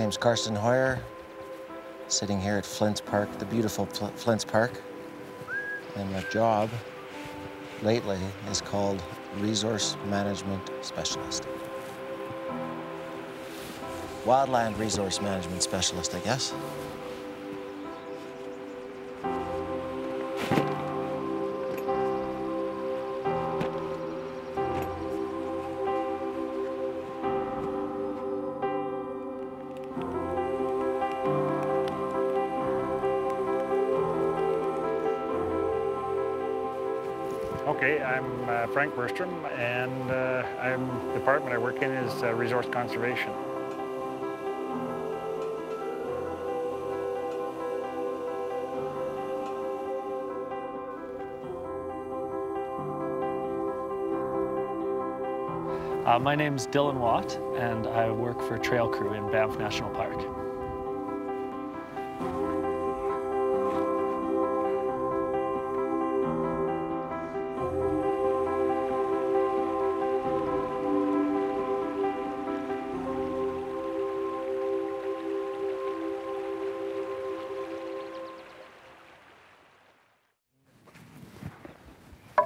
name's Carson Hoyer, sitting here at Flint's Park, the beautiful Flint's Park. And my job lately is called Resource Management Specialist. Wildland Resource Management Specialist, I guess. Okay, I'm Frank Berstrom, and the department I work in is resource conservation. My name's Dylan Watt, and I work for Trail Crew in Banff National Park.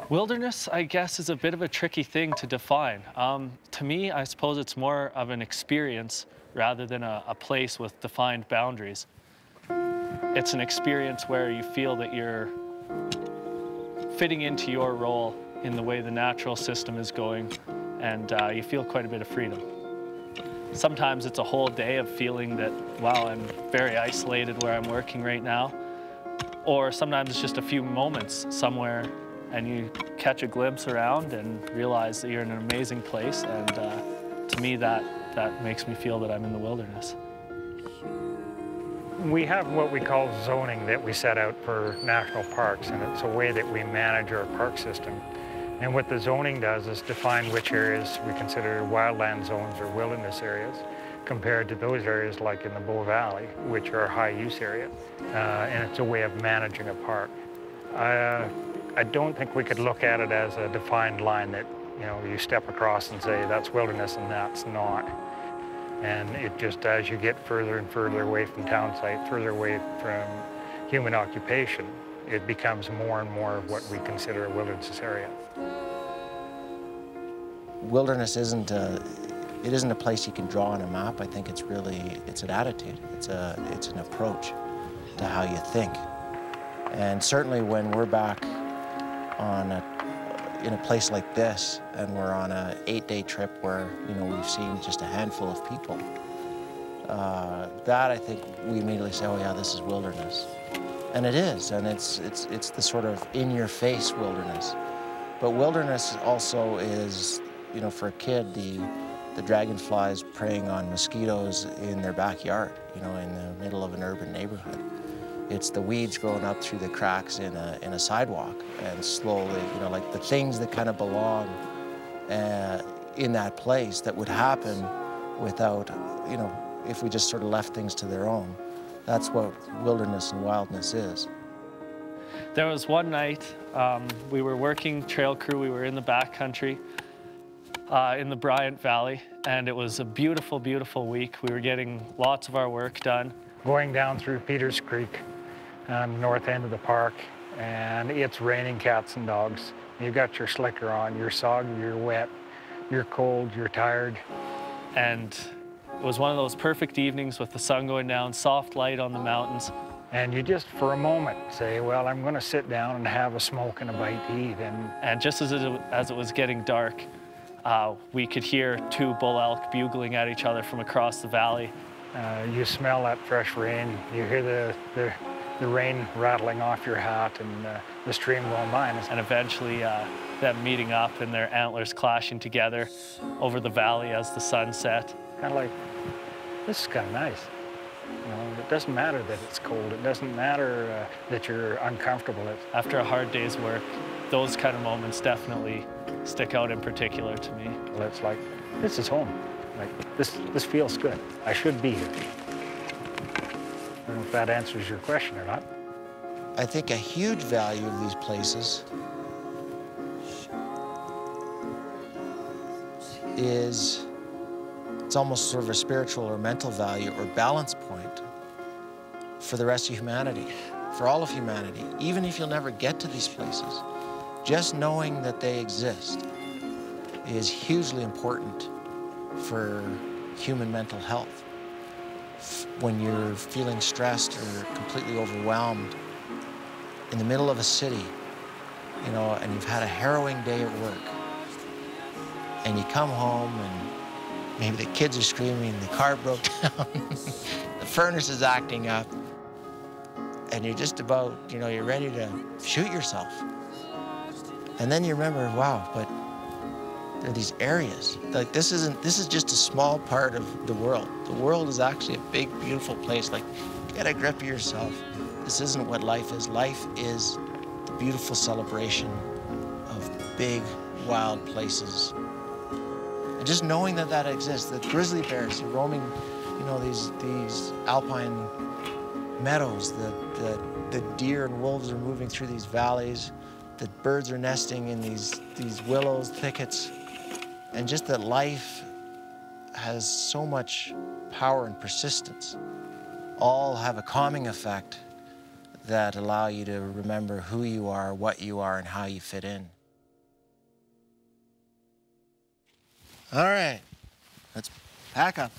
Wilderness, I guess, is a bit of a tricky thing to define. To me, I suppose it's more of an experience rather than a place with defined boundaries. It's an experience where you feel that you're fitting into your role in the way the natural system is going, and you feel quite a bit of freedom. Sometimes it's a whole day of feeling that, wow, I'm very isolated where I'm working right now. Or sometimes it's just a few moments somewhere and you catch a glimpse around and realize that you're in an amazing place. And to me, that makes me feel that I'm in the wilderness. We have what we call zoning that we set out for national parks, and it's a way that we manage our park system. And what the zoning does is define which areas we consider wildland zones or wilderness areas, compared to those areas like in the Bow Valley, which are high-use area. And it's a way of managing a park. I don't think we could look at it as a defined line that, you know, you step across and say that's wilderness and that's not. And it just, as you get further and further away from town site, further away from human occupation, it becomes more and more of what we consider a wilderness area. Wilderness isn't a place you can draw on a map. I think it's an attitude. It's an approach to how you think. And certainly when we're back in a place like this, and we're on an 8-day trip where, you know, we've seen just a handful of people, that I think we immediately say, oh yeah, this is wilderness. And it is, and it's the sort of in-your-face wilderness. But wilderness also is, you know, for a kid, the dragonflies preying on mosquitoes in their backyard, you know, in the middle of an urban neighborhood. It's the weeds growing up through the cracks in a sidewalk, and slowly, you know, like the things that kind of belong in that place that would happen without, you know, if we just sort of left things to their own. That's what wilderness and wildness is. There was one night, we were working Trail Crew, we were in the backcountry in the Bryant Valley, and it was a beautiful, beautiful week. We were getting lots of our work done. Going down through Peters Creek on the north end of the park, and it's raining cats and dogs. You've got your slicker on, you're soggy, you're wet, you're cold, you're tired. And it was one of those perfect evenings with the sun going down, soft light on the mountains. And you just, for a moment, say, well, I'm going to sit down and have a smoke and a bite to eat. And just as it was getting dark, we could hear two bull elk bugling at each other from across the valley. You smell that fresh rain. You hear the rain rattling off your hat and the stream going by. And eventually them meeting up and their antlers clashing together over the valley as the sun set. Kind of like, this is kind of nice. You know, it doesn't matter that it's cold. It doesn't matter that you're uncomfortable. After a hard day's work, those kind of moments definitely stick out in particular to me. Well, it's like, this is home. Like, this feels good. I should be here. I don't know if that answers your question or not. I think a huge value of these places is it's almost sort of a spiritual or mental value or balance point for the rest of humanity, for all of humanity. Even if you'll never get to these places, just knowing that they exist is hugely important for human mental health. When you're feeling stressed or completely overwhelmed in the middle of a city, you know, and you've had a harrowing day at work, and you come home and maybe the kids are screaming, the car broke down, the furnace is acting up, and you're just about, you know, you're ready to shoot yourself. And then you remember, wow, but there are these areas. Like, this is just a small part of the world. The world is actually a big, beautiful place. Like, get a grip of yourself. This isn't what life is. Life is the beautiful celebration of big, wild places. And just knowing that that exists, that grizzly bears are roaming, you know, these alpine meadows, the deer and wolves are moving through these valleys, the birds are nesting in these willows, thickets, and just that life has so much power and persistence, all have a calming effect that allow you to remember who you are, what you are, and how you fit in. All right, let's pack up.